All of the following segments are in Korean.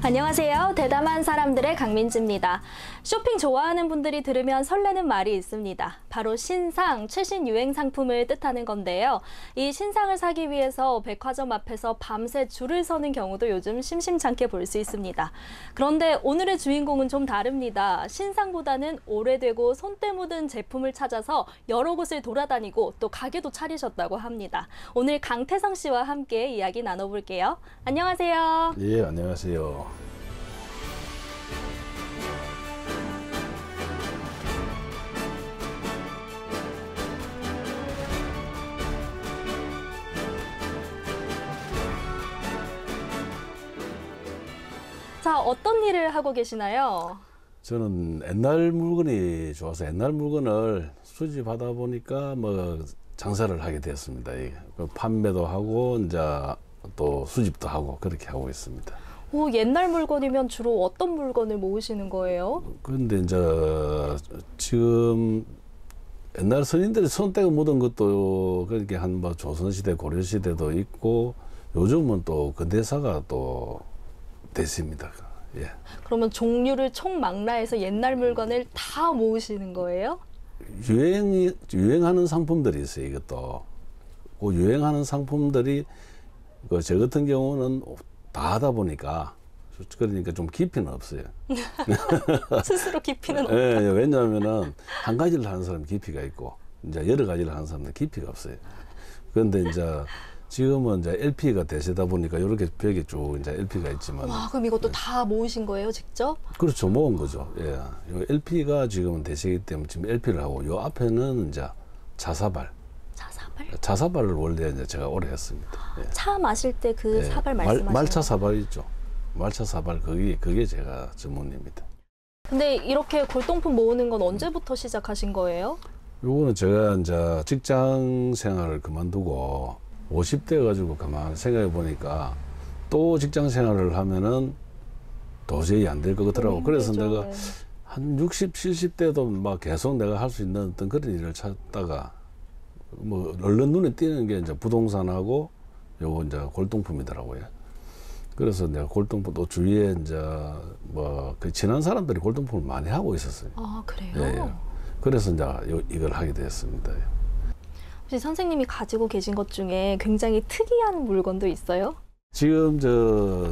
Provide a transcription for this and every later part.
안녕하세요. 대담한 사람들의 강민지입니다. 쇼핑 좋아하는 분들이 들으면 설레는 말이 있습니다. 바로 신상, 최신 유행 상품을 뜻하는 건데요. 이 신상을 사기 위해서 백화점 앞에서 밤새 줄을 서는 경우도 요즘 심심찮게 볼 수 있습니다. 그런데 오늘의 주인공은 좀 다릅니다. 신상보다는 오래되고 손때 묻은 제품을 찾아서 여러 곳을 돌아다니고 또 가게도 차리셨다고 합니다. 오늘 강태성 씨와 함께 이야기 나눠볼게요. 안녕하세요. 예, 안녕하세요. 자, 어떤 일을 하고 계시나요? 저는 옛날 물건이 좋아서 옛날 물건을 수집하다 보니까 뭐 장사를 하게 되었습니다. 판매도 하고 이제 또 수집도 하고 그렇게 하고 있습니다. 오, 옛날 물건이면 주로 어떤 물건을 모으시는 거예요? 그런데 이제 지금 옛날 선인들이 손때가 묻은 것도 그렇게 한 뭐 조선시대, 고려시대도 있고 요즘은 또 근대사가 또 됐습니다. 예. 그러면 종류를 총망라해서 옛날 물건을 다 모으시는 거예요? 유행하는 상품들이 있어요. 이것도 그 유행하는 상품들이 저 같은 경우는 다 하다 보니까 그러니까 좀 깊이는 없어요. 스스로 깊이는 없다. 예, 왜냐하면은 한 가지를 하는 사람은 깊이가 있고 이제 여러 가지를 하는 사람은 깊이가 없어요. 그런데 이제 지금은 이제 LP가 대세다 보니까 이렇게 벽에 쭉 이제 LP가 있지만. 와, 그럼 이것도 다 모으신 거예요, 직접? 그렇죠, 모은 거죠. 예, 요 LP가 지금은 대세이기 때문에 지금 LP를 하고 요 앞에는 이제 자사발. 자사발을 원래 이제 제가 오래 했습니다. 예. 차 마실 때 그 사발 말씀하시는 말차 사발 있죠. 말차 사발 그게 제가 전문입니다. 근데 이렇게 골동품 모으는 건 언제부터 시작하신 거예요? 요거는 제가 이제 직장 생활을 그만두고 50대 가지고 가만히 생각해 보니까 또 직장 생활을 하면은 도저히 안 될 것 같더라고. 그래서 내가 한 60, 70대도 막 계속 내가 할 수 있는 어떤 그런 일을 찾다가 뭐 얼른 눈에 띄는 게 이제 부동산하고 요거 이제 골동품이더라고요. 그래서 내가 골동품 또 주위에 이제 뭐 그 친한 사람들이 골동품을 많이 하고 있었어요. 아, 그래요? 예, 예. 그래서 이제 이걸 하게 되었습니다. 혹시 선생님이 가지고 계신 것 중에 굉장히 특이한 물건도 있어요? 지금 저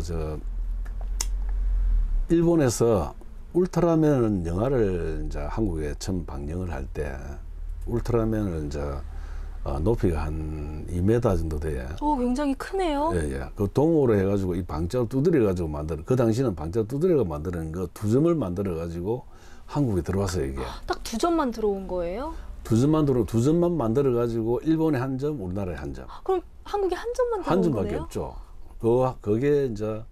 일본에서 울트라맨 영화를 이제 한국에 처음 방영을 할 때 울트라맨을 이제 높이가 한 2m 정도 돼요. 오, 굉장히 크네요. 예, 예. 그 동으로 해가지고 이 방자를 두드려 가지고 만드는 그 당시는 방자를 두드려가 만드는 거 두 점을 만들어 가지고 한국에 들어왔어요 이게. 딱 두 점만 들어온 거예요? 두 점만 만들어 가지고 일본에 한 점, 우리나라에 한 점. 그럼 한국에 한 점만 들어온 한 점밖에 거네요? 없죠. 그게 이제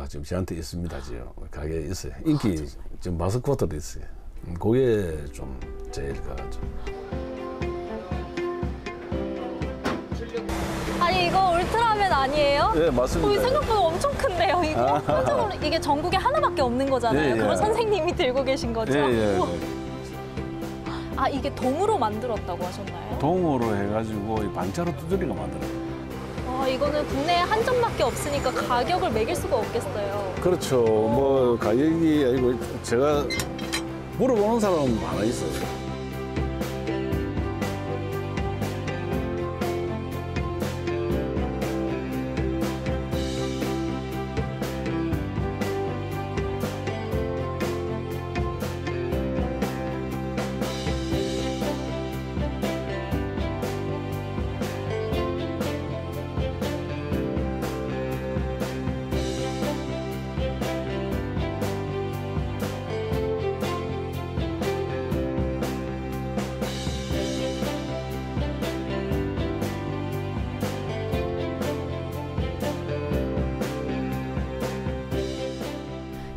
지금 저한테 있습니다. 지금 가게에 있어요. 인기 지금 마스코트도 있어요. 그게 좀 제일 가죠. 아니, 이거 울트라맨 아니에요? 네, 맞습니다. 생각보다 엄청 큰데요, 이거? 깜짝 놀라. 이게 전국에 하나밖에 없는 거잖아요. 예, 예. 그걸 선생님이 들고 계신 거죠? 예, 예. 우와. 아, 이게 동으로 만들었다고 하셨나요? 동으로 해가지고 이 반자로 두드리가 만들어요. 아, 이거는 국내에 한 점밖에 없으니까 가격을 매길 수가 없겠어요. 그렇죠. 뭐 가격이 아니고 제가 물어보는 사람은 많아 있어요.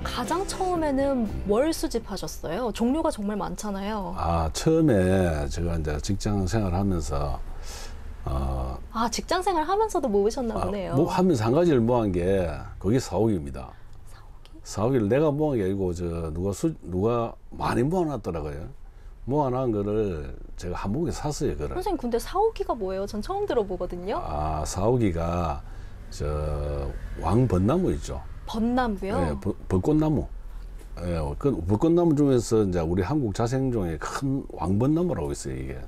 가장 처음에는 뭘 수집하셨어요? 종류가 정말 많잖아요. 처음에 제가 이제 직장 생활하면서 아, 직장 생활 하면서도 모으셨나 보네요. 뭐 하면서 한 가지를 모은 게 그게 사오기입니다. 사오기? 사오기를 내가 모은 게 아니고 누가 많이 모아놨더라고요. 모아놓은 거를 제가 한복에 샀어요. 그걸. 선생님, 근데 사오기가 뭐예요? 전 처음 들어보거든요. 사오기가 왕벚나무 있죠. 벚나무요? 예, 벚꽃나무. 예, 그 벚꽃나무 중에서 이제 우리 한국 자생종의 큰 왕벚나무라고 있어요, 이게.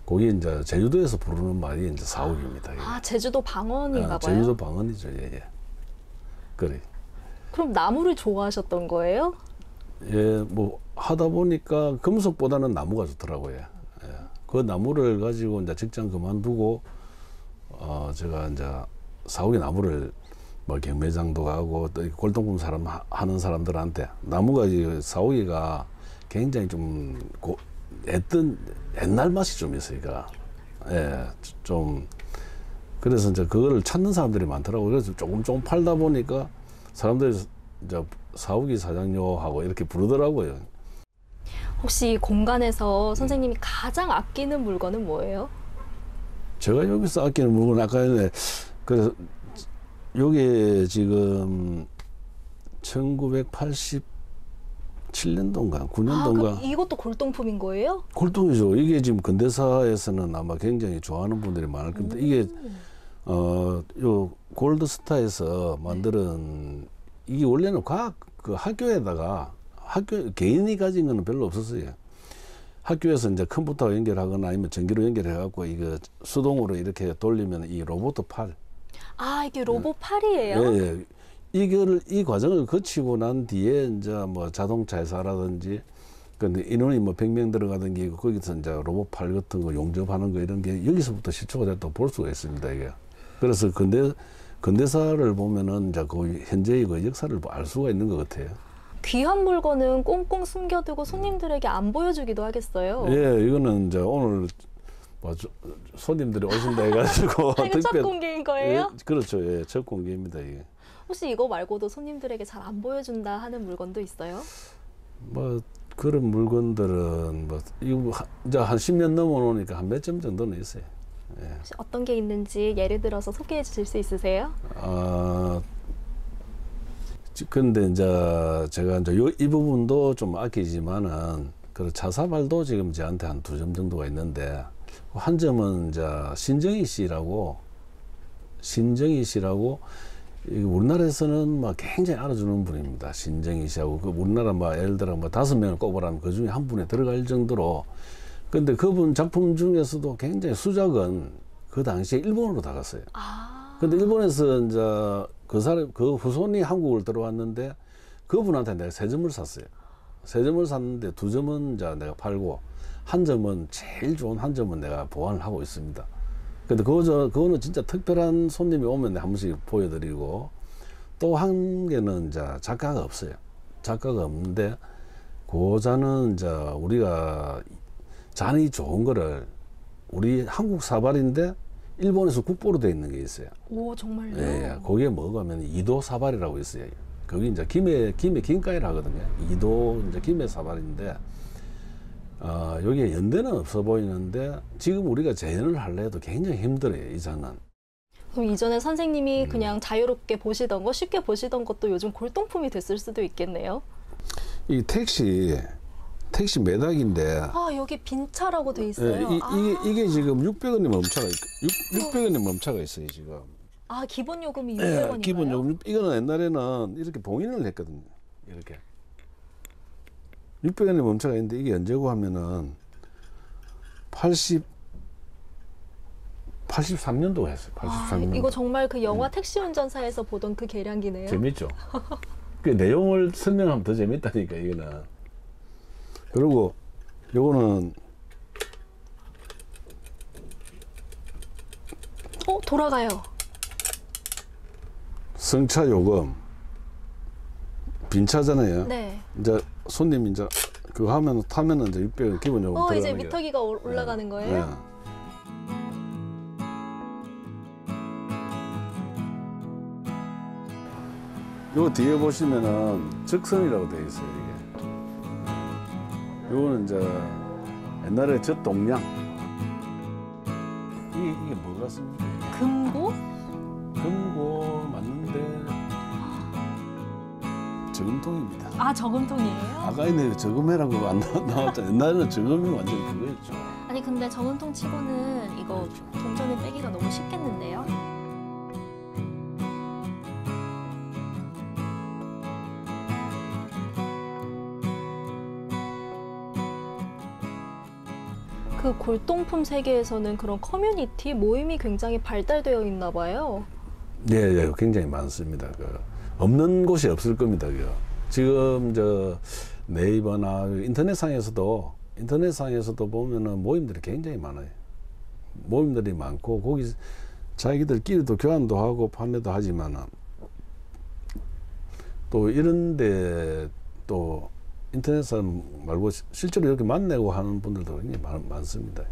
거기 이제 제주도에서 부르는 말이 이제 사옥입니다. 이게. 아, 제주도 방언인가 봐요. 제주도 방언이죠, 예, 예. 그래. 그럼 나무를 좋아하셨던 거예요? 예, 뭐 하다 보니까 금속보다는 나무가 좋더라고요. 예. 그 나무를 가지고 이제 직장 그만두고 제가 이제 사옥의 나무를 뭐 경매장도 가고 또 골동품 하는 사람들한테 나무가 사옥이가 굉장히 좀 옛날 맛이 좀 있으니까 예, 좀 그래서 이제 그거를 찾는 사람들이 많더라고요. 그래서 조금 팔다 보니까 사람들이 이제 사옥이 사장요 하고 이렇게 부르더라고요. 혹시 이 공간에서 선생님이 가장 아끼는 물건은 뭐예요? 제가 여기서 아끼는 물건 아까 전에 그래서 요게 지금 1987년도인가 9년도인가 그럼 이것도 골동품인 거예요? 골동이죠. 이게 지금 근대사에서는 아마 굉장히 좋아하는 분들이 많을 겁니다. 이게 요 골드스타에서 만드는 이게 원래는 과학 그 학교에다가 개인이 가진 거는 별로 없었어요. 학교에서 이제 컴퓨터 연결하거나 아니면 전기로 연결해 갖고 이거 수동으로 이렇게 돌리면 이 로봇 팔. 아, 이게 로봇 팔이에요? 예, 예. 이 과정을 거치고 난 뒤에 이제 뭐 자동차 회사라든지 근데 인원이 뭐 100명 들어가던 게 거기서 이제 로봇 팔 같은 거 용접하는 거 이런 게 여기서부터 시초가 됐다고 볼 수가 있습니다, 이게. 그래서 근대사를 보면은 이제 그 현재의 그 역사를 알 수가 있는 것 같아요. 귀한 물건은 꽁꽁 숨겨두고 손님들에게 안 보여주기도 하겠어요. 예, 이거는 이제 오늘 뭐 손님들이 오신다 해가지고 이거 첫 공개인 거예요? 예, 그렇죠, 예, 첫 공개입니다, 이게. 혹시 이거 말고도 손님들에게 잘 안 보여준다 하는 물건도 있어요? 뭐 그런 물건들은 뭐 이거 이제 한 10년 넘어오니까 한 몇 점 정도는 있어요. 예. 혹시 어떤 게 있는지 예를 들어서 소개해 주실 수 있으세요? 근데 이제 제가 이제 이 부분도 좀 아끼지만은 그 자사발도 지금 저한테 한 2점 정도가 있는데 한 점은 이제 신정희 씨라고 우리나라에서는 막 굉장히 알아주는 분입니다. 신정희 씨하고 그 우리나라 뭐 예를 들어 뭐 5명을 꼽으라면 그 중에 한 분에 들어갈 정도로 근데 그분 작품 중에서도 굉장히 수작은 그 당시에 일본으로 다 갔어요. 근데 일본에서 이제 그 후손이 한국을 들어왔는데 그분한테 내가 3점을 샀어요. 3점을 샀는데 2점은 이제 내가 팔고 한 점은 제일 좋은 한 점은 내가 보관을 하고 있습니다. 근데 그거는 진짜 특별한 손님이 오면 한 번씩 보여드리고 또 한 개는 이제 작가가 없어요. 작가가 없는데 그 잔은 이제 우리가 잔이 좋은 거를 우리 한국 사발인데 일본에서 국보로 되어 있는 게 있어요. 오, 정말요? 예, 거기에 뭐가면 이도 사발이라고 있어요. 거기 이제 김해 긴가이를 하거든요. 이도 이제 김해 사발인데 여기에 연대는 없어 보이는데 지금 우리가 재현을 하려도 굉장히 힘들어요, 이 잔은. 그럼 이전에 선생님이 그냥 자유롭게 보시던 거, 쉽게 보시던 것도 요즘 골동품이 됐을 수도 있겠네요. 이 택시 매닥인데. 아, 여기 빈차라고 돼 있어요. 예, 이게 지금 600원의 멈차가 600원의 멈차가 있어요, 지금. 아, 기본 요금이 600원인가요? 예, 기본 요금. 이거는 옛날에는 이렇게 봉인을 했거든요. 이렇게. 600원의 멈차가 있는데 이게 언제고 하면은 83년도 했어요. 83년도. 이거 정말 그 영화 택시 운전사에서 보던 그 계량기네요. 재밌죠? 그 내용을 설명하면 더 재밌다니까, 이거는. 그리고 요거는 돌아가요. 승차 요금 빈차잖아요. 네. 이제 손님 이제 그거 타면은 이제 600원 기본 요금 들어가는 이제 게. 미터기가 올라가는 거예요? 네. 요 뒤에 보시면은 적선이라고 되어 있어요, 이게. 요거는 이제 옛날에 젖동량. 이게 뭐 같습니까? 금고? 금고 맞는데 저금통입니다. 아, 저금통이에요? 아까 있는 저금해란 거 안 나왔잖아요. 옛날에는 저금이 완전 그거였죠. 아니, 근데 저금통 치고는 이거 그렇죠. 동전을 빼기가 너무 쉽겠는데요? 그 골동품 세계에서는 그런 커뮤니티 모임이 굉장히 발달되어 있나 봐요. 예, 예, 굉장히 많습니다. 없는 곳이 없을 겁니다. 지금 네이버나 인터넷상에서도 보면은 모임들이 굉장히 많아요. 모임들이 많고 거기 자기들끼리도 교환도 하고 판매도 하지만은 또 이런데 또 인터넷상 말고 실제로 이렇게 만나고 하는 분들도 굉장히 많습니다.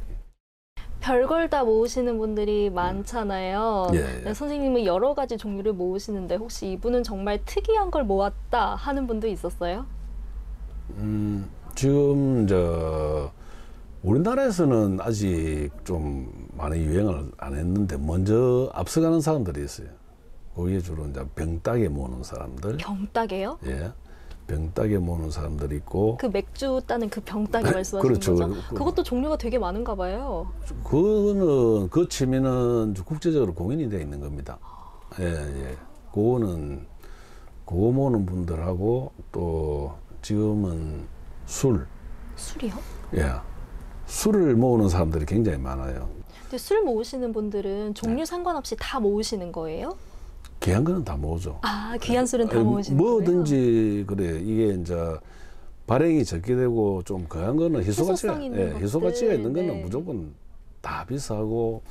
별걸 다 모으시는 분들이 많잖아요. 예, 예. 네, 선생님은 여러 가지 종류를 모으시는데 혹시 이분은 정말 특이한 걸 모았다 하는 분도 있었어요? 지금 우리나라에서는 아직 좀 많이 유행을 안 했는데 먼저 앞서가는 사람들이 있어요. 거기에 주로 이제 병따개 모으는 사람들. 병따개요? 예. 병따개 모으는 사람들이 있고. 그 맥주 따는 그 병따개 말씀하시는 그렇죠. 거죠? 그것도 종류가 되게 많은가 봐요. 그 취미는 국제적으로 공인이 되어 있는 겁니다. 예, 예. 그거 모으는 분들하고 또 지금은 술이요? 예. 술을 모으는 사람들이 굉장히 많아요. 근데 술 모으시는 분들은 종류 상관없이 다 모으시는 거예요? 귀한 거는 다 모으죠. 아, 귀한 술은 다 모으시는 거예요? 뭐든지 그래. 이게 이제 발행이 적게 되고 좀 귀한 거는 희소가치가 있는 거는 네. 무조건 다 비싸고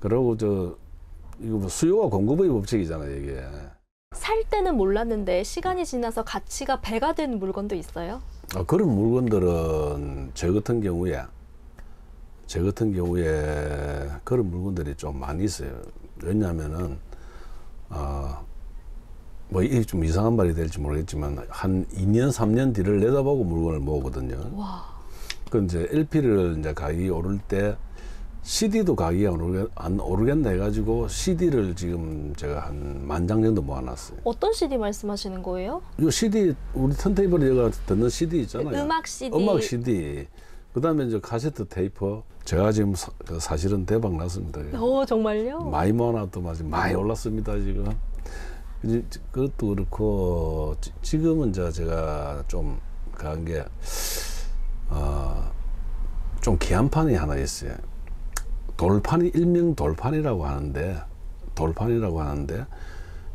그러고 이거 뭐 수요와 공급의 법칙이잖아요, 이게. 살 때는 몰랐는데 시간이 지나서 가치가 배가 된 물건도 있어요? 그런 물건들은 저 같은 경우에 그런 물건들이 좀 많이 있어요. 왜냐하면은 뭐 이게 좀 이상한 말이 될지 모르겠지만 한 2년 3년 뒤를 내다보고 물건을 모으거든요. 와. 그 이제 LP를 이제 가격이 오를 때 CD도 가격이 안 오르겠나 해가지고 CD를 지금 제가 한 10,000장 정도 모아놨어요. 어떤 CD 말씀하시는 거예요? 이 CD 우리 턴테이블에 듣는 CD 있잖아요. 음악 CD. 음악 CD. 그다음에 이제 카세트 테이프. 제가 지금 사실은 대박 났습니다. 정말요? 많이 모아놨더만 지금 많이 올랐습니다 지금. 그것도 그렇고 지금은 제가 좀 그런 게 좀 기한판이 하나 있어요. 돌판이 일명 돌판이라고 하는데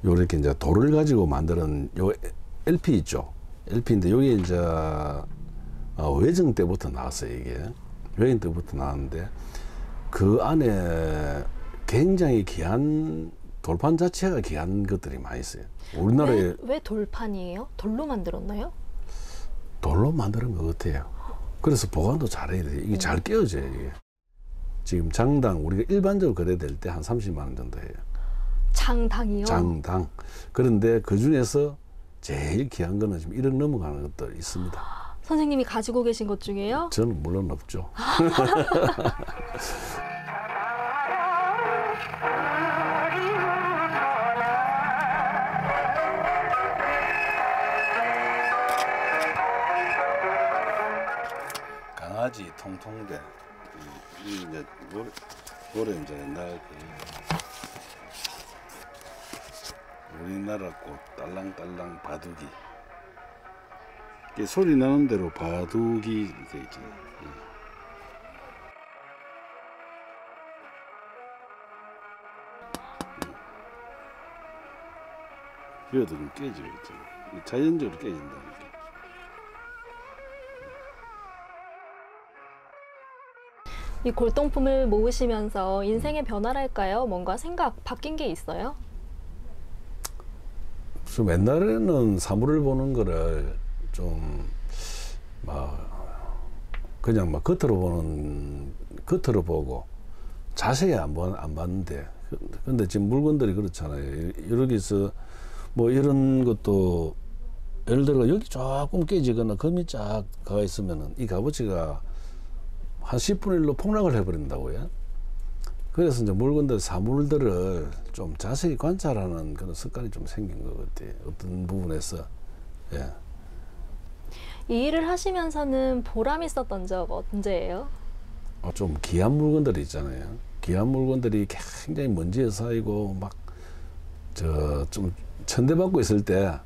요렇게 이제 돌을 가지고 만드는 요 LP 있죠. LP인데 요게 이제 외정 때부터 나왔어요. 이게 외정 때부터 나왔는데 그 안에 굉장히 귀한 돌판 자체가 귀한 것들이 많이 있어요. 우리나라에 왜 돌판이에요? 돌로 만들었나요? 돌로 만드는 것 같아요. 그래서 보관도 잘해야 돼요. 이게 잘 깨어져요. 이게. 지금 장당 우리가 일반적으로 거래될 때 한 30만 원 정도 해요. 장당이요? 장당. 그런데 그 중에서 제일 귀한 거는 지금 1억 넘어가는 것도 있습니다. 선생님이 가지고 계신 것 중에요? 저는 물론 없죠. 강아지 통통대. 이 이제 노래 이제 옛날 우리나라 꽃 딸랑딸랑 바둑이. 소리 나는 대로 바둑이 돼 있잖아요. 이것도 좀 깨지고 있잖아요. 자연적으로 깨진다니까. 이 골동품을 모으시면서 인생의 변화랄까요? 뭔가 생각 바뀐 게 있어요? 좀 옛날에는 사물을 보는 거를 좀 그냥 겉으로 보고 자세히 안 봤는데, 근데 지금 물건들이 그렇잖아요. 여기서 뭐 이런 것도 예를 들어 여기 조금 깨지거나 금이 쫙 가 있으면은 이 값어치가 한 10분의 1로 폭락을 해버린다고요. 그래서 이제 물건들, 사물들을 좀 자세히 관찰하는 그런 습관이 좀 생긴 것 같아요. 어떤 부분에서. 예. 이 일을 하시면서는 보람 있었던 적 언제예요? 좀 귀한 물건들이 있잖아요. 귀한 물건들이 굉장히 먼지에 쌓이고 좀 천대받고 있을 때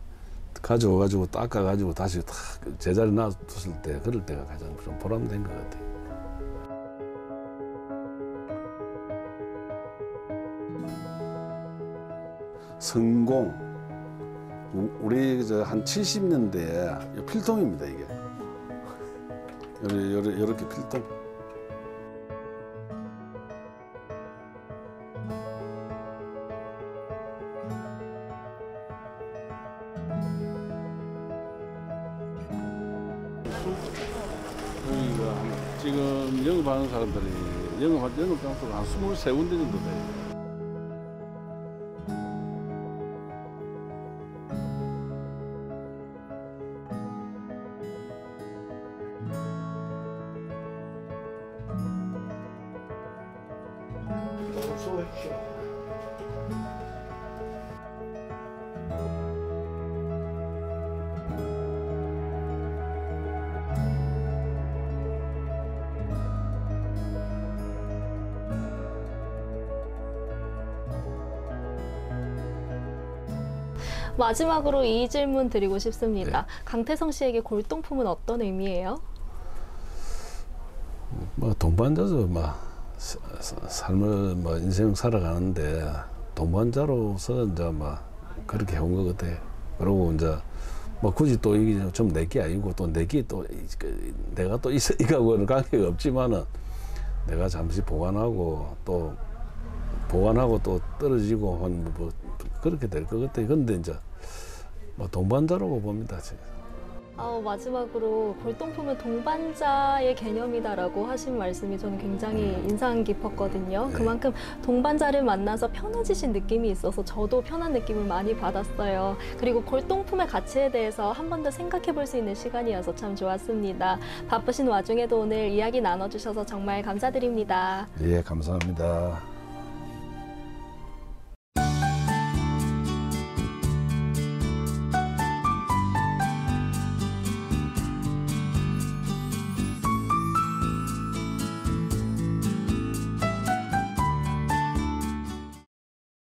가져와가지고 닦아가지고 다시 탁 제자리에 놔뒀을 때, 그럴 때가 가장 좀 보람된 것 같아요. 성공. 우리 한 70년대에 필통입니다 이게. 이렇게 필통. 여기가 지금 영업하는 사람들이 영업 장소가 한 23군데 정도 돼요. 마지막으로 이 질문 드리고 싶습니다. 네. 강태성 씨에게 골동품은 어떤 의미예요? 뭐 동반자죠. 삶을 인생 살아가는데 동반자로서 이제 그렇게 해온 것 같아요. 그리고 이제 굳이 또 이게 좀 내게 아니고 또 내게 또 내가 또 이거하고는 관계가 없지만은 내가 잠시 보관하고 또 떨어지고 뭐 그렇게 될 것 같아요. 근데 이제 동반자라고 봅니다. 마지막으로 골동품은 동반자의 개념이다라고 하신 말씀이 저는 굉장히 인상 깊었거든요. 네. 그만큼 동반자를 만나서 편해지신 느낌이 있어서 저도 편한 느낌을 많이 받았어요. 그리고 골동품의 가치에 대해서 한 번 더 생각해 볼 수 있는 시간이어서 참 좋았습니다. 바쁘신 와중에도 오늘 이야기 나눠주셔서 정말 감사드립니다. 예, 감사합니다.